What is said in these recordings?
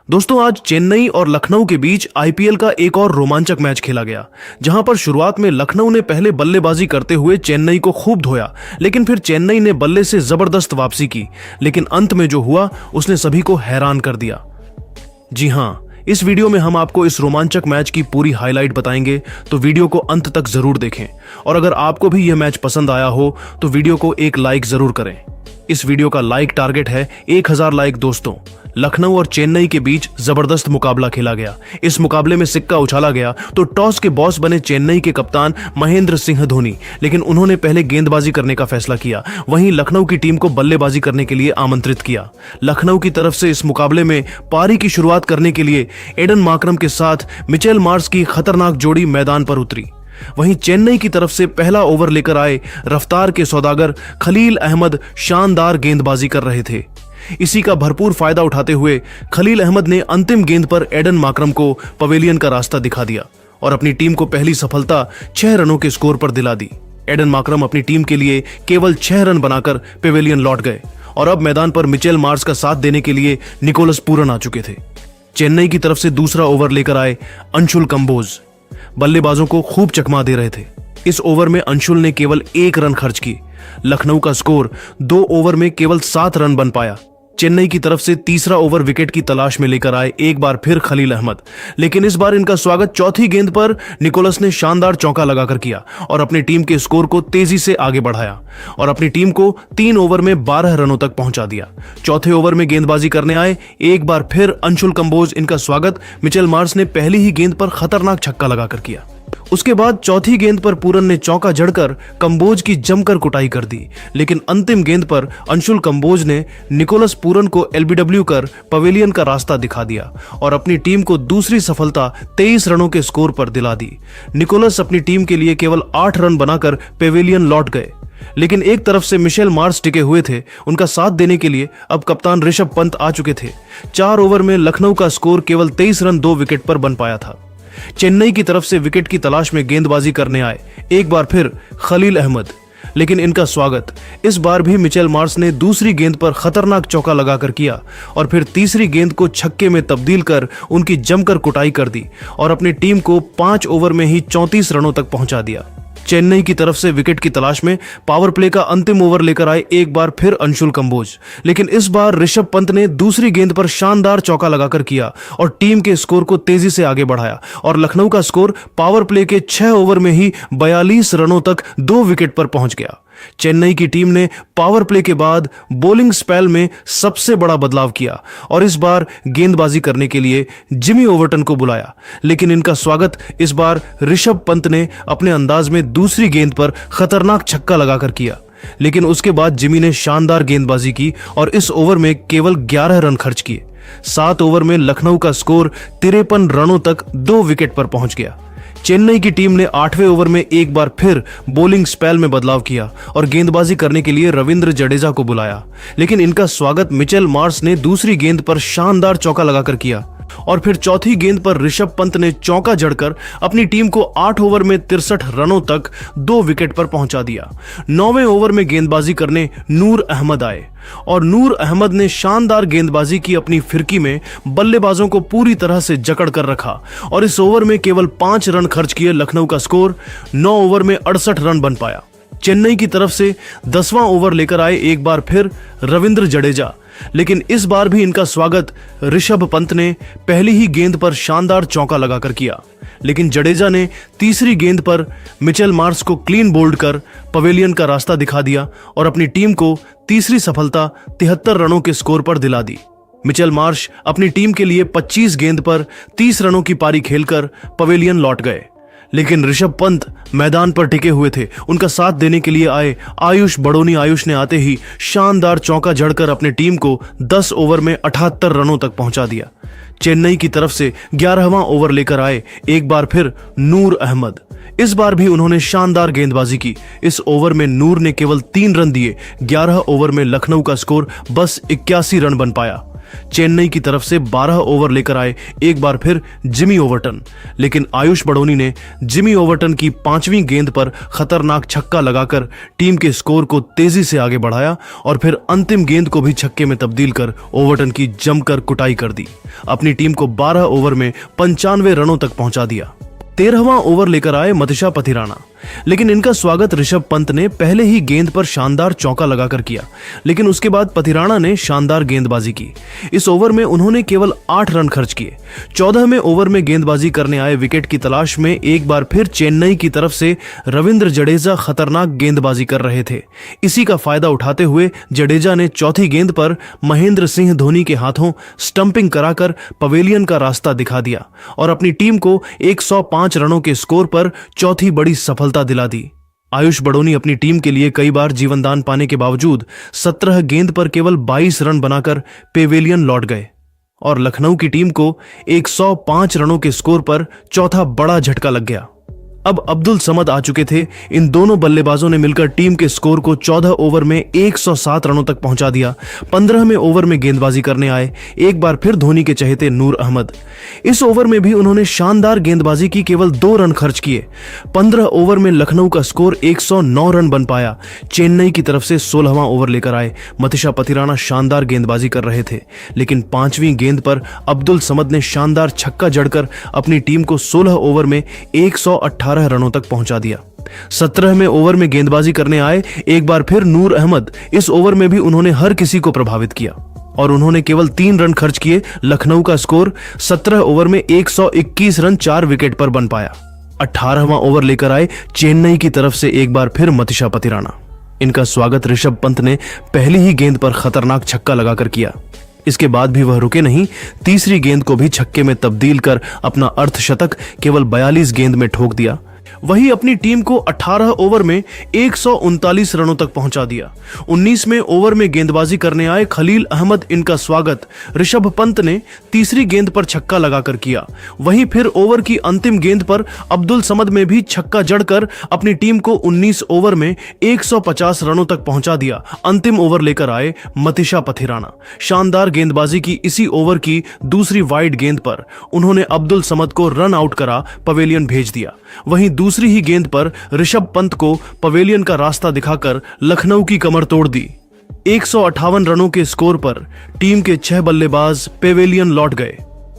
दोस्तों आज चेन्नई और लखनऊ के बीच आईपीएल का एक और रोमांचक मैच खेला गया, जहां पर शुरुआत में लखनऊ ने पहले बल्लेबाजी करते हुए चेन्नई को खूब धोया, लेकिन फिर चेन्नई ने बल्ले से जबरदस्त वापसी की। लेकिन अंत में जो हुआ उसने सभी को हैरान कर दिया। जी हां, इस वीडियो में हम आपको इस रोमांचक मैच की पूरी हाईलाइट बताएंगे, तो वीडियो को अंत तक जरूर देखें। और अगर आपको भी यह मैच पसंद आया हो तो वीडियो को एक लाइक जरूर करें। इस वीडियो का लाइक टारगेट है 1000 लाइक। दोस्तों, लखनऊ और चेन्नई के बीच जबरदस्त मुकाबला खेला गया। इस मुकाबले में सिक्का उछाला गया तो टॉस के बॉस बने चेन्नई के कप्तान महेंद्र सिंह धोनी, लेकिन उन्होंने पहले गेंदबाजी करने का फैसला किया। वहीं लखनऊ की टीम को बल्लेबाजी करने के लिए आमंत्रित किया। लखनऊ की तरफ से इस मुकाबले में पारी की शुरुआत करने के लिए एडन मार्करम के साथ मिचेल मार्श की खतरनाक जोड़ी मैदान पर उतरी। वहीं चेन्नई की तरफ से पहला ओवर लेकर आए रफ्तार के सौदागर खलील अहमद शानदार गेंदबाजी कर रहे थे। इसी का भरपूर फायदा उठाते हुए खलील अहमद ने अंतिम गेंद पर एडन मार्करम को पवेलियन का रास्ता दिखा दिया और अपनी टीम को पहली सफलता 6 रनों के स्कोर पर दिला दी। एडन मार्करम अपनी टीम के लिए केवल 6 रन बनाकर पवेलियन लौट गए और अब मैदान पर मिचेल मार्श का साथ देने के लिए निकोलस पूरन आ चुके थे। चेन्नई की तरफ से दूसरा ओवर लेकर आए अंशुल कंबोज बल्लेबाजों को खूब चकमा दे रहे थे। इस ओवर में अंशुल ने केवल 1 रन खर्च की। लखनऊ का स्कोर 2 ओवर में केवल 7 रन बन पाया। चेन्नई की तरफ से तीसरा ओवर विकेट की तलाश में लेकर आए एक बार फिर खलील अहमद, लेकिन इस बार इनका स्वागत चौथी गेंद पर निकोलस ने शानदार चौका लगाकर किया और अपनी टीम के स्कोर को तेजी से आगे बढ़ाया और अपनी टीम को 3 ओवर में 12 रनों तक पहुंचा दिया। चौथे ओवर में गेंदबाजी करने आए एक बार फिर अंशुल कंबोज, इनका स्वागत मिचेल मार्श ने पहली ही गेंद पर खतरनाक छक्का लगाकर किया। उसके बाद चौथी गेंद पर पूरन ने चौका जड़कर कंबोज की जमकर कुटाई कर दी, लेकिन अंतिम गेंद पर अंशुल कंबोज ने निकोलस पूरन को एलबीडब्ल्यू कर पवेलियन का रास्ता दिखा दिया और अपनी टीम को दूसरी सफलता 23 रनों के स्कोर पर दिला दी। निकोलस अपनी टीम के लिए केवल 8 रन बनाकर पवेलियन लौट गए, लेकिन एक तरफ से मिचेल मार्श टिके हुए थे। उनका साथ देने के लिए अब कप्तान ऋषभ पंत आ चुके थे। 4 ओवर में लखनऊ का स्कोर केवल 23 रन 2 विकेट पर बन पाया था। चेन्नई की तरफ से विकेट की तलाश में गेंदबाजी करने आए एक बार फिर खलील अहमद, लेकिन इनका स्वागत इस बार भी मिचेल मार्श ने दूसरी गेंद पर खतरनाक चौका लगाकर किया और फिर तीसरी गेंद को छक्के में तब्दील कर उनकी जमकर कुटाई कर दी और अपनी टीम को 5 ओवर में ही 34 रनों तक पहुंचा दिया। चेन्नई की तरफ से विकेट की तलाश में पावर प्ले का अंतिम ओवर लेकर आए एक बार फिर अंशुल कंबोज, लेकिन इस बार ऋषभ पंत ने दूसरी गेंद पर शानदार चौका लगाकर किया और टीम के स्कोर को तेजी से आगे बढ़ाया और लखनऊ का स्कोर पावर प्ले के 6 ओवर में ही 42 रनों तक 2 विकेट पर पहुंच गया। चेन्नई की टीम ने पावर प्ले के बाद बॉलिंग स्पेल में सबसे बड़ा बदलाव किया और इस बार गेंदबाजी करने के लिए जिमी ओवर्टन को बुलाया, लेकिन इनका स्वागत इस बार ऋषभ पंत ने अपने अंदाज में दूसरी गेंद पर खतरनाक छक्का लगाकर किया, लेकिन उसके बाद जिमी ने शानदार गेंदबाजी की और इस ओवर में केवल 11 रन खर्च किए। 7 ओवर में लखनऊ का स्कोर 53 रनों तक 2 विकेट पर पहुंच गया। चेन्नई की टीम ने 8वें ओवर में एक बार फिर बॉलिंग स्पेल में बदलाव किया और गेंदबाजी करने के लिए रविंद्र जडेजा को बुलाया, लेकिन इनका स्वागत मिचेल मार्श ने दूसरी गेंद पर शानदार चौका लगाकर किया और फिर चौथी गेंद पर ऋषभ पंत ने चौका जड़कर अपनी टीम को 8 ओवर में 63 रनों तक 2 विकेट पर पहुंचा दिया। 9वें ओवर में गेंदबाजी करने नूर अहमद आए और नूर अहमद ने शानदार गेंदबाजी की। अपनी फिरकी में बल्लेबाजों को पूरी तरह से जकड़ कर रखा और इस ओवर में केवल 5 रन खर्च किए। लखनऊ का स्कोर 9 ओवर में 68 रन बन पाया। चेन्नई की तरफ से 10वां ओवर लेकर आए एक बार फिर रविंद्र जडेजा, लेकिन इस बार भी इनका स्वागत ऋषभ पंत ने पहली ही गेंद पर शानदार चौका लगाकर किया, लेकिन जडेजा ने तीसरी गेंद पर मिचेल मार्श को क्लीन बोल्ड कर पवेलियन का रास्ता दिखा दिया और अपनी टीम को तीसरी सफलता 73 रनों के स्कोर पर दिला दी। मिचेल मार्श अपनी टीम के लिए 25 गेंद पर 30 रनों की पारी खेलकर पवेलियन लौट गए, लेकिन ऋषभ पंत मैदान पर टिके हुए थे। उनका साथ देने के लिए आए आयुष बड़ोनी आयुष ने आते ही शानदार चौका जड़कर अपनी टीम को 10 ओवर में 78 रनों तक पहुंचा दिया। चेन्नई की तरफ से 11वां ओवर लेकर आए एक बार फिर नूर अहमद। इस बार भी उन्होंने शानदार गेंदबाजी की। इस ओवर में नूर ने केवल 3 रन दिए। 11 ओवर में लखनऊ का स्कोर बस 81 रन बन पाया। चेन्नई की तरफ से 12 ओवर लेकर आए एक बार फिर जिमी ओवर्टन, लेकिन आयुष बड़ोनी ने जिमी ओवर्टन की 5वीं गेंद पर खतरनाक छक्का लगाकर टीम के स्कोर को तेजी से आगे बढ़ाया और फिर अंतिम गेंद को भी छक्के में तब्दील कर ओवर्टन की जमकर कुटाई कर दी। अपनी टीम को 12 ओवर में 95 रनों तक पहुंचा दिया। 13वां ओवर लेकर आए मतिशा पथिराना, लेकिन इनका स्वागत ऋषभ पंत ने पहले ही गेंद पर शानदार चौका लगाकर किया, लेकिन उसके बाद पथिराना ने शानदार गेंदबाजी की। इस ओवर में उन्होंने केवल 8 रन खर्च किए। 14वें ओवर में गेंदबाजी करने आए विकेट की तलाश में एक बार फिर चेन्नई की तरफ से रविंद्र जडेजा खतरनाक गेंदबाजी कर रहे थे। इसी का फायदा उठाते हुए जडेजा ने चौथी गेंद पर महेंद्र सिंह धोनी के हाथों स्टंपिंग कराकर पवेलियन का रास्ता दिखा दिया और अपनी टीम को 105 रनों के स्कोर पर चौथी बड़ी सफलता दिला दी। आयुष बड़ोनी अपनी टीम के लिए कई बार जीवनदान पाने के बावजूद 17 गेंद पर केवल 22 रन बनाकर पेवेलियन लौट गए और लखनऊ की टीम को 105 रनों के स्कोर पर चौथा बड़ा झटका लग गया। अब अब्दुल समद आ चुके थे। इन दोनों बल्लेबाजों ने मिलकर टीम के स्कोर को 14 ओवर में 107 रनों तक पहुंचा दिया। 15वें ओवर में गेंदबाजी करने आए एक बार फिर धोनी के चहेते नूर अहमद। इस ओवर में भी उन्होंने शानदार गेंदबाजी की, केवल 2 रन खर्च किए। 15 ओवर में लखनऊ का स्कोर 109 रन बन पाया। चेन्नई की तरफ से 16वां ओवर लेकर आए मतिशा पथिराना शानदार गेंदबाजी कर रहे थे, लेकिन 5वीं गेंद पर अब्दुल समद ने शानदार छक्का जड़कर अपनी टीम को 16 ओवर में 118 रनों तक पहुंचा दिया। 17वें ओवर में गेंदबाजी करने आए एक बार फिर नूर अहमद। इस ओवर में भी उन्होंने हर किसी को प्रभावित किया और उन्होंने केवल 3 रन खर्च किए। लखनऊ का स्कोर 17 ओवर में 121 रन 4 विकेट पर बन पाया। 18वां ओवर लेकर आए चेन्नई की तरफ से एक बार फिर मतिशा पथिराना। इनका स्वागत ऋषभ पंत ने पहली ही गेंद पर खतरनाक छक्का लगाकर किया। इसके बाद भी वह रुके नहीं, तीसरी गेंद को भी छक्के में तब्दील कर अपना अर्धशतक केवल 42 गेंद में ठोक दिया। वही अपनी टीम को 18 ओवर में 139 रनों तक पहुंचा दिया। 19वें ओवर में गेंदबाजी करने आए खलील अहमद। इनका स्वागत ऋषभ पंत ने तीसरी गेंद पर छक्का लगाकर किया। वहीं फिर ओवर की अंतिम गेंद पर अब्दुल समद में भी छक्का जड़कर अपनी टीम को 19 ओवर में 150 रनों तक पहुंचा दिया। अंतिम ओवर लेकर आए मतिशा पथिराना। शानदार गेंदबाजी की इसी ओवर की दूसरी वाइड गेंद पर उन्होंने अब्दुल समद को रन आउट करा पवेलियन भेज दिया। वहीं दूसरी ही गेंद पर ऋषभ पंत को पवेलियन का रास्ता दिखाकर लखनऊ की कमर तोड़ दी। 158 रनों के स्कोर पर टीम के 6 बल्लेबाज पवेलियन लौट गए।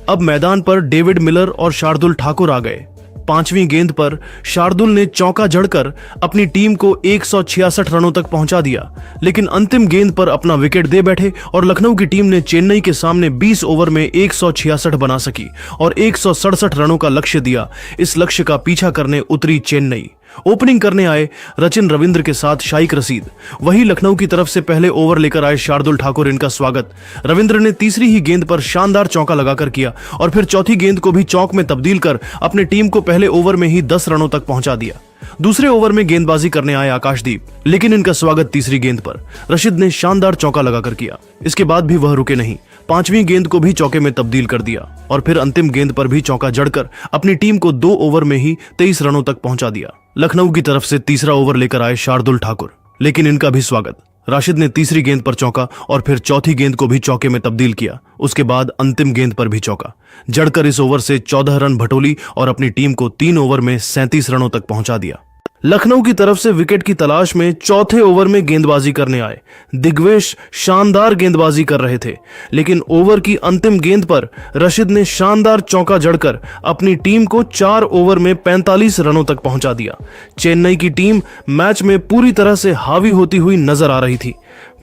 अब मैदान पर डेविड मिलर और शार्दुल ठाकुर आ गए। 5वीं गेंद पर शार्दुल ने चौका जड़कर अपनी टीम को 166 रनों तक पहुंचा दिया, लेकिन अंतिम गेंद पर अपना विकेट दे बैठे और लखनऊ की टीम ने चेन्नई के सामने 20 ओवर में 166 बना सकी और 167 रनों का लक्ष्य दिया। इस लक्ष्य का पीछा करने उतरी चेन्नई। ओपनिंग करने आए रचिन रविंद्र के साथ शाइक रशीद। वही लखनऊ की तरफ से पहले ओवर लेकर आए शार्दुल ठाकुर। इनका स्वागत रविंद्र ने तीसरी ही गेंद पर शानदार चौका लगाकर किया और फिर चौथी गेंद को भी चौक में तब्दील कर अपने टीम को पहले ओवर में ही 10 रनों तक पहुंचा दिया। दूसरे ओवर में गेंदबाजी करने आए आकाशदीप, लेकिन इनका स्वागत तीसरी गेंद पर रशीद ने शानदार चौका लगाकर किया। इसके बाद भी वह रुके नहीं, 5वीं गेंद को भी चौके में तब्दील कर दिया और फिर अंतिम गेंद पर भी चौका जड़कर अपनी टीम को 2 ओवर में ही 23 रनों तक पहुंचा दिया। लखनऊ की तरफ से तीसरा ओवर लेकर आए शार्दुल ठाकुर, लेकिन इनका भी स्वागत। राशिद ने तीसरी गेंद पर चौका और फिर चौथी गेंद को भी चौके में तब्दील किया। उसके बाद अंतिम गेंद पर भी चौका जड़कर इस ओवर से 14 रन बटोली और अपनी टीम को 3 ओवर में 37 रनों तक पहुंचा दिया। लखनऊ की तरफ से विकेट की तलाश में चौथे ओवर में गेंदबाजी करने आए दिग्वेश शानदार गेंदबाजी कर रहे थे, लेकिन ओवर की अंतिम गेंद पर रशीद ने शानदार चौका जड़कर अपनी टीम को 4 ओवर में 45 रनों तक पहुंचा दिया। चेन्नई की टीम मैच में पूरी तरह से हावी होती हुई नजर आ रही थी।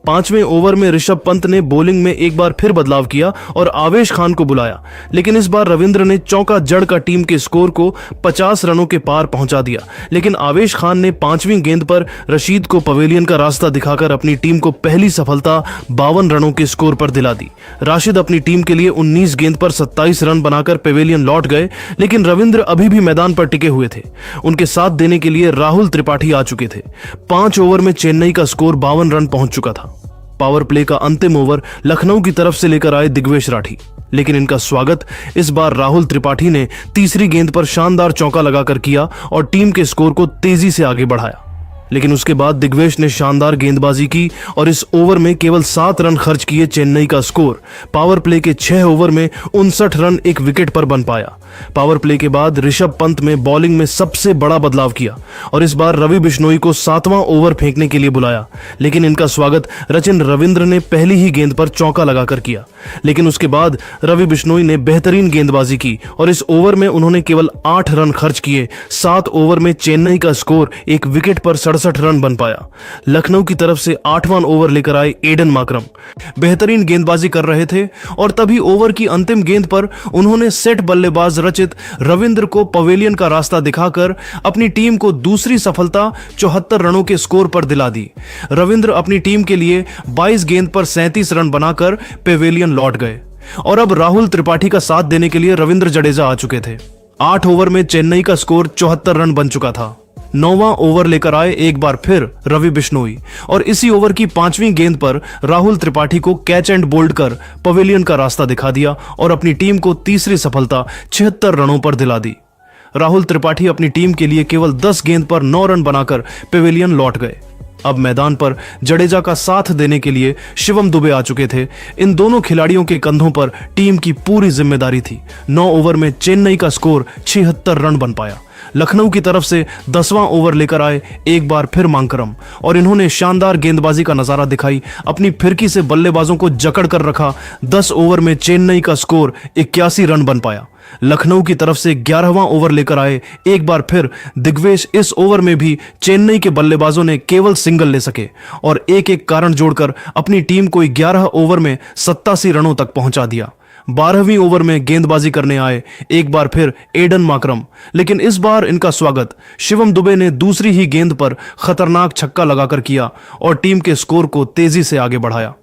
5वें ओवर में ऋषभ पंत ने बॉलिंग में एक बार फिर बदलाव किया और आवेश खान को बुलाया, लेकिन इस बार रविंद्र ने चौका जड़कर टीम के स्कोर को 50 रनों के पार पहुंचा दिया। लेकिन आवेश खान ने 5वीं गेंद पर रशीद को पवेलियन का रास्ता दिखाकर अपनी टीम को पहली सफलता 52 रनों के स्कोर पर दिला दी। राशिद अपनी टीम के लिए 19 गेंद पर 27 रन बनाकर पवेलियन लौट गए, लेकिन रविंद्र अभी भी मैदान पर टिके हुए थे। उनके साथ देने के लिए राहुल त्रिपाठी आ चुके थे। 5 ओवर में चेन्नई का स्कोर 52 रन पहुंच चुका था। पावर प्ले का अंतिम ओवर लखनऊ की तरफ से लेकर आए दिग्वेश राठी, लेकिन इनका स्वागत इस बार राहुल त्रिपाठी ने तीसरी गेंद पर शानदार चौका लगाकर किया और टीम के स्कोर को तेजी से आगे बढ़ाया। लेकिन उसके बाद दिग्वेश ने शानदार गेंदबाजी की और इस ओवर में केवल 7 रन खर्च किए चेन्नई का स्कोर पावर प्ले के 6 ओवर में 59 रन एक विकेट पर बन पाया। पावर प्ले के बाद ऋषभ पंत में बॉलिंग में सबसे बड़ा बदलाव किया और इस बार रवि बिश्नोई को 7वां ओवर फेंकने के लिए बुलाया, लेकिन इनका स्वागत रचिन रविंद्र ने पहली ही गेंद पर चौका लगाकर किया। लेकिन उसके बाद रवि बिश्नोई ने बेहतरीन गेंदबाजी की और इस ओवर में उन्होंने केवल 8 रन खर्च किए। 7 ओवर में चेन्नई का स्कोर एक विकेट पर 67 रन बन पाया। लखनऊ की तरफ से 8वां ओवर लेकर आए एडन माकरम। बेहतरीन गेंदबाजी कर रहे थे और तभी ओवर की अंतिम गेंद पर उन्होंने सेट बल्लेबाज रचित रविंद्र को पवेलियन का रास्ता दिखाकर अपनी टीम को दूसरी सफलता 74 रनों के स्कोर पर दिला दी। रविंद्र अपनी टीम के लिए 22 गेंद पर 37 रन बनाकर पवेलियन लौट गए और अब राहुल त्रिपाठी का साथ देने के लिए रविंद्र जडेजा आ चुके थे। 8 ओवर में चेन्नई का स्कोर 74 रन बन चुका था। 9वां ओवर लेकर आए एक बार फिर रवि बिश्नोई और इसी ओवर की 5वीं गेंद पर राहुल त्रिपाठी को कैच एंड बोल्ड कर पवेलियन का रास्ता दिखा दिया और अपनी टीम को तीसरी सफलता 76 रनों पर दिला दी। राहुल त्रिपाठी अपनी टीम के लिए केवल 10 गेंद पर 9 रन बनाकर पवेलियन लौट गए। अब मैदान पर जडेजा का साथ देने के लिए शिवम दुबे आ चुके थे। इन दोनों खिलाड़ियों के कंधों पर टीम की पूरी जिम्मेदारी थी। 9 ओवर में चेन्नई का स्कोर 76 रन बन पाया। लखनऊ की तरफ से 10वां ओवर लेकर आए एक बार फिर माकरम और इन्होंने शानदार गेंदबाजी का नजारा दिखाई। अपनी फिरकी से बल्लेबाजों को जकड़ कर रखा। 10 ओवर में चेन्नई का स्कोर 81 रन बन पाया। लखनऊ की तरफ से 11वां ओवर लेकर आए एक बार फिर दिग्वेश। इस ओवर में भी चेन्नई के बल्लेबाजों ने केवल सिंगल ले सके और एक एक कारण जोड़कर अपनी टीम को 11 ओवर में 87 रनों तक पहुंचा दिया। 12वीं ओवर में गेंदबाजी करने आए एक बार फिर एडन माकरम, लेकिन इस बार इनका स्वागत शिवम दुबे ने दूसरी ही गेंद पर खतरनाक छक्का लगाकर किया और टीम के स्कोर को तेजी से आगे बढ़ाया।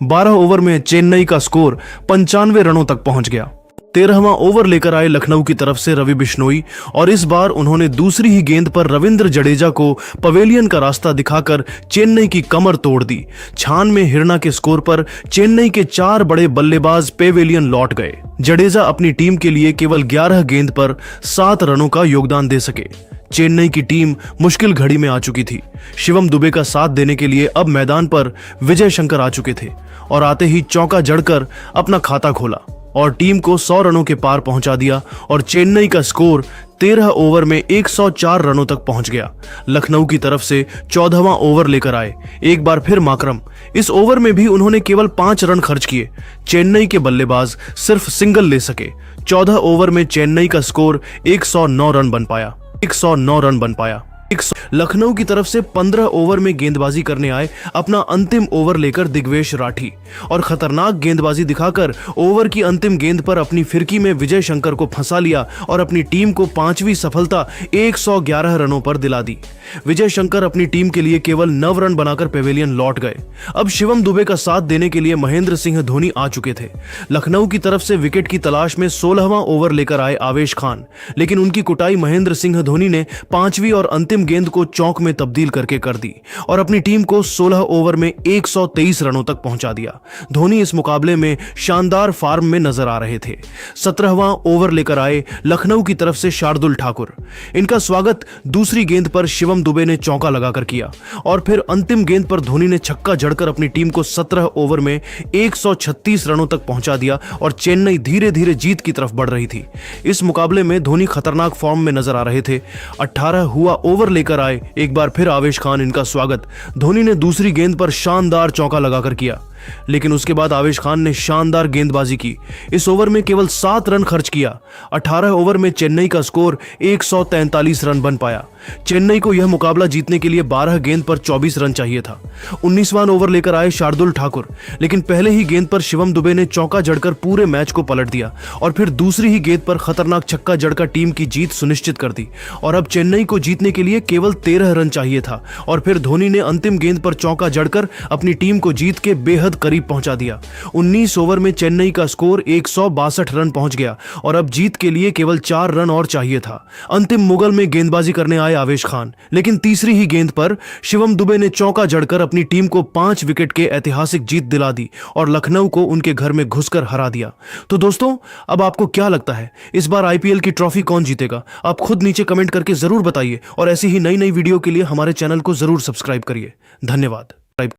12 ओवर में चेन्नई का स्कोर 95 रनों तक पहुंच गया। 13वां ओवर लेकर आए लखनऊ की तरफ से रवि बिश्नोई और इस बार उन्होंने दूसरी ही गेंद पर रविंद्र जडेजा को पवेलियन का रास्ता दिखाकर चेन्नई की कमर तोड़ दी। 96 हिरना के स्कोर पर चेन्नई के 4 बड़े बल्लेबाज पवेलियन लौट गए। जडेजा अपनी टीम के लिए केवल 11 गेंद पर 7 रनों का योगदान दे सके। चेन्नई की टीम मुश्किल घड़ी में आ चुकी थी। शिवम दुबे का साथ देने के लिए अब मैदान पर विजय शंकर आ चुके थे और आते ही चौका जड़कर अपना खाता खोला और टीम को 100 रनों के पार पहुंचा दिया और चेन्नई का स्कोर 13 ओवर में 104 रनों तक पहुंच गया। लखनऊ की तरफ से 14वां ओवर लेकर आए एक बार फिर माकरम। इस ओवर में भी उन्होंने केवल 5 रन खर्च किए। चेन्नई के बल्लेबाज सिर्फ सिंगल ले सके। 14 ओवर में चेन्नई का स्कोर 109 रन बन पाया। 109 रन बन पाया। लखनऊ की तरफ से 15 ओवर में गेंदबाजी करने आए अपना अंतिम ओवर लेकर दिग्वेश राठी और खतरनाक गेंदबाजी दिखाकर ओवर की अंतिम गेंद पर अपनी फिरकी में विजय शंकर को फंसा लिया और अपनी टीम को 5वीं सफलता 111 रनों पर दिला दी। विजय शंकर अपनी टीम के लिए केवल 9 रन बनाकर पवेलियन लौट गए। अब शिवम दुबे का साथ देने के लिए महेंद्र सिंह धोनी आ चुके थे। लखनऊ की तरफ से विकेट की तलाश में 16वां ओवर लेकर आए आवेश खान, लेकिन उनकी कुटाई महेंद्र सिंह धोनी ने 5वीं और अंतिम गेंद को चौक में तब्दील करके कर दी और अपनी टीम को 16 ओवर में 123 रनों तक पहुंचा दिया। धोनी इस मुकाबले में शानदार फॉर्म में नजर आ रहे थे। 17वां ओवर लेकर आए लखनऊ की तरफ से शार्दुल ठाकुर। इनका स्वागत दूसरी गेंद पर शिवम दुबे ने चौका लगाकर किया और फिर अंतिम गेंद पर धोनी ने छक्का जड़कर अपनी टीम को 17 ओवर में 136 रनों तक पहुंचा दिया और चेन्नई धीरे धीरे जीत की तरफ बढ़ रही थी। इस मुकाबले में धोनी खतरनाक फॉर्म में नजर आ रहे थे। 18 हुआ ओवर लेकर आए एक बार फिर आवेश खान। इनका स्वागत धोनी ने दूसरी गेंद पर शानदार चौका लगाकर किया, लेकिन उसके बाद आवेश खान ने शानदार गेंदबाजी की। इस ओवर में केवल 7 रन खर्च किया। 18 ओवर में चेन्नई का स्कोर 143 रन बन पाया। चेन्नई को यह मुकाबला जीतने के लिए 12 गेंद पर 24 रन चाहिए था। 19वां ओवर लेकर आए शार्दुल ठाकुर, लेकिन पहले ही गेंद पर शिवम दुबे ने चौका जड़कर पूरे मैच को पलट दिया और फिर दूसरी ही गेंद पर खतरनाक छक्का जड़कर टीम की जीत सुनिश्चित कर दी और अब चेन्नई को जीतने के लिए केवल 13 रन चाहिए था और फिर धोनी ने अंतिम गेंद पर चौका जड़कर अपनी टीम को जीत के बेहद बेहद करीब पहुंचा दिया। 19 ओवर में चेन्नई का स्कोर 162 रन पहुंच गया और अब जीत के लिए केवल 4 रन और चाहिए था। अंतिम मुगल में गेंदबाजी करने आए आवेश खान, लेकिन तीसरी ही गेंद पर शिवम दुबे ने चौका जड़कर अपनी टीम को 5 विकेट के ऐतिहासिक जीत दिला दी और लखनऊ को उनके घर में घुसकर हरा दिया। तो दोस्तों, अब आपको क्या लगता है, इस बार आईपीएल की ट्रॉफी कौन जीतेगा? आप खुद नीचे कमेंट करके जरूर बताइए और ऐसी ही नई नई वीडियो के लिए हमारे चैनल को जरूर सब्सक्राइब करिए। धन्यवाद।